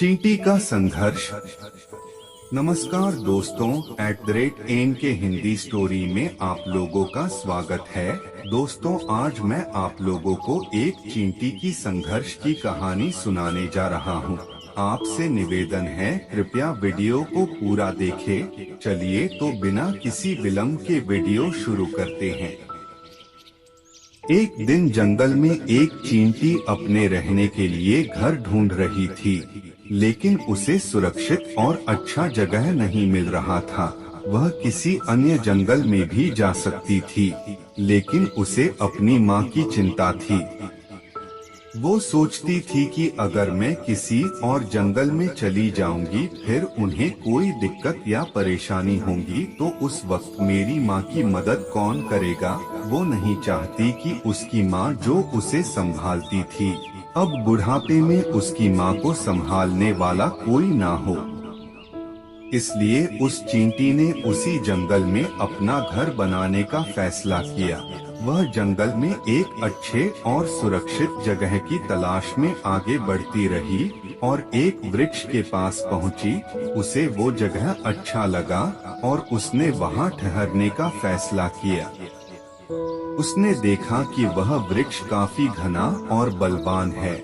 चींटी का संघर्ष। नमस्कार दोस्तों, @N के हिंदी स्टोरी में आप लोगों का स्वागत है। दोस्तों, आज मैं आप लोगों को एक चींटी की संघर्ष की कहानी सुनाने जा रहा हूँ। आपसे निवेदन है, कृपया वीडियो को पूरा देखें। चलिए तो बिना किसी विलंब के वीडियो शुरू करते हैं। एक दिन जंगल में एक चींटी अपने रहने के लिए घर ढूंढ रही थी, लेकिन उसे सुरक्षित और अच्छा जगह नहीं मिल रहा था। वह किसी अन्य जंगल में भी जा सकती थी, लेकिन उसे अपनी माँ की चिंता थी। वो सोचती थी कि अगर मैं किसी और जंगल में चली जाऊंगी, फिर उन्हें कोई दिक्कत या परेशानी होगी, तो उस वक्त मेरी माँ की मदद कौन करेगा। वो नहीं चाहती कि उसकी माँ जो उसे संभालती थी, अब बुढ़ापे में उसकी माँ को संभालने वाला कोई ना हो। इसलिए उस चींटी ने उसी जंगल में अपना घर बनाने का फैसला किया। वह जंगल में एक अच्छे और सुरक्षित जगह की तलाश में आगे बढ़ती रही और एक वृक्ष के पास पहुंची। उसे वो जगह अच्छा लगा और उसने वहां ठहरने का फैसला किया। उसने देखा कि वह वृक्ष काफी घना और बलवान है,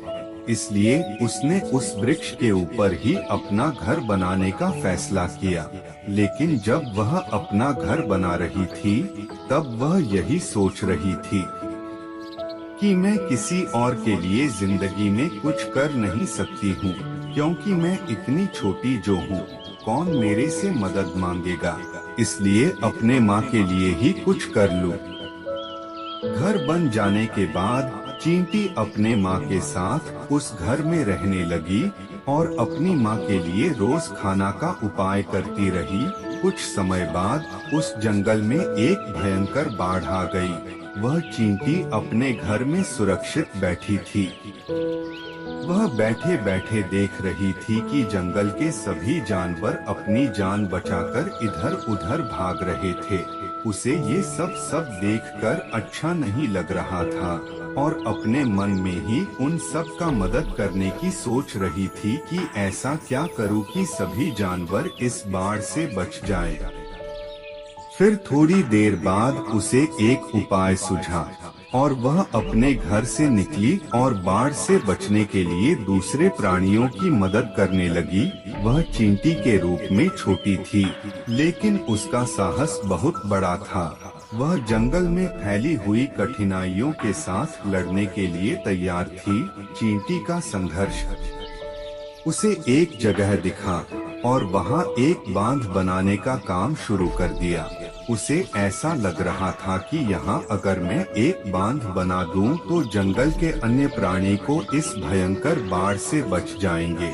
इसलिए उसने उस वृक्ष के ऊपर ही अपना घर बनाने का फैसला किया। लेकिन जब वह अपना घर बना रही थी, तब वह यही सोच रही थी कि मैं किसी और के लिए जिंदगी में कुछ कर नहीं सकती हूँ, क्योंकि मैं इतनी छोटी जो हूँ, कौन मेरे से मदद मांगेगा। इसलिए अपने माँ के लिए ही कुछ कर लूँ। घर बन जाने के बाद चींटी अपने माँ के साथ उस घर में रहने लगी और अपनी माँ के लिए रोज खाना का उपाय करती रही। कुछ समय बाद उस जंगल में एक भयंकर बाढ़ आ गई। वह चींटी अपने घर में सुरक्षित बैठी थी। वह बैठे बैठे देख रही थी कि जंगल के सभी जानवर अपनी जान बचाकर इधर उधर भाग रहे थे। उसे ये सब देखकर अच्छा नहीं लग रहा था और अपने मन में ही उन सब का मदद करने की सोच रही थी कि ऐसा क्या करूं कि सभी जानवर इस बाढ़ से बच जाएं। फिर थोड़ी देर बाद उसे एक उपाय सूझा और वह अपने घर से निकली और बाढ़ से बचने के लिए दूसरे प्राणियों की मदद करने लगी। वह चींटी के रूप में छोटी थी, लेकिन उसका साहस बहुत बड़ा था। वह जंगल में फैली हुई कठिनाइयों के साथ लड़ने के लिए तैयार थी। चींटी का संघर्ष। उसे एक जगह दिखा और वहां एक बांध बनाने का काम शुरू कर दिया। उसे ऐसा लग रहा था कि यहाँ अगर मैं एक बांध बना दूं, तो जंगल के अन्य प्राणी को इस भयंकर बाढ़ से बच जाएंगे।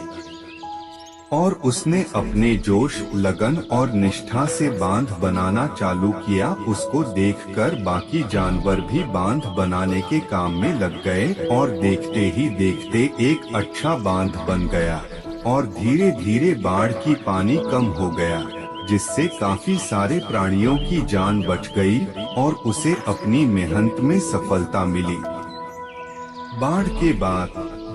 और उसने अपने जोश, लगन और निष्ठा से बांध बनाना चालू किया। उसको देखकर बाकी जानवर भी बांध बनाने के काम में लग गए और देखते ही देखते एक अच्छा बांध बन गया और धीरे धीरे बाढ़ की पानी कम हो गया, जिससे काफी सारे प्राणियों की जान बच गई और उसे अपनी मेहनत में सफलता मिली। बाढ़ के बाद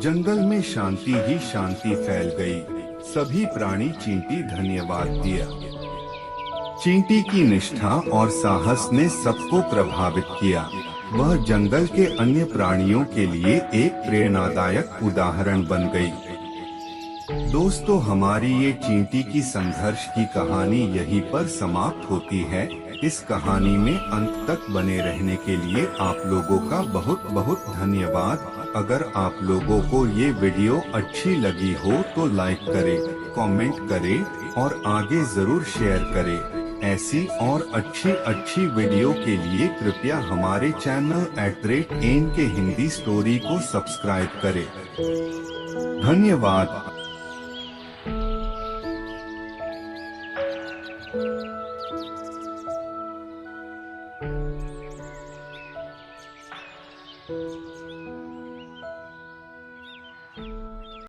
जंगल में शांति ही शांति फैल गई। सभी प्राणी चींटी धन्यवाद दिया। चींटी की निष्ठा और साहस ने सबको प्रभावित किया। वह जंगल के अन्य प्राणियों के लिए एक प्रेरणादायक उदाहरण बन गई। दोस्तों, हमारी ये चींटी की संघर्ष की कहानी यहीं पर समाप्त होती है। इस कहानी में अंत तक बने रहने के लिए आप लोगों का बहुत बहुत धन्यवाद। अगर आप लोगों को ये वीडियो अच्छी लगी हो तो लाइक करें, कमेंट करें और आगे जरूर शेयर करें। ऐसी और अच्छी वीडियो के लिए कृपया हमारे चैनल @N के हिंदी स्टोरी को सब्सक्राइब करें। धन्यवाद।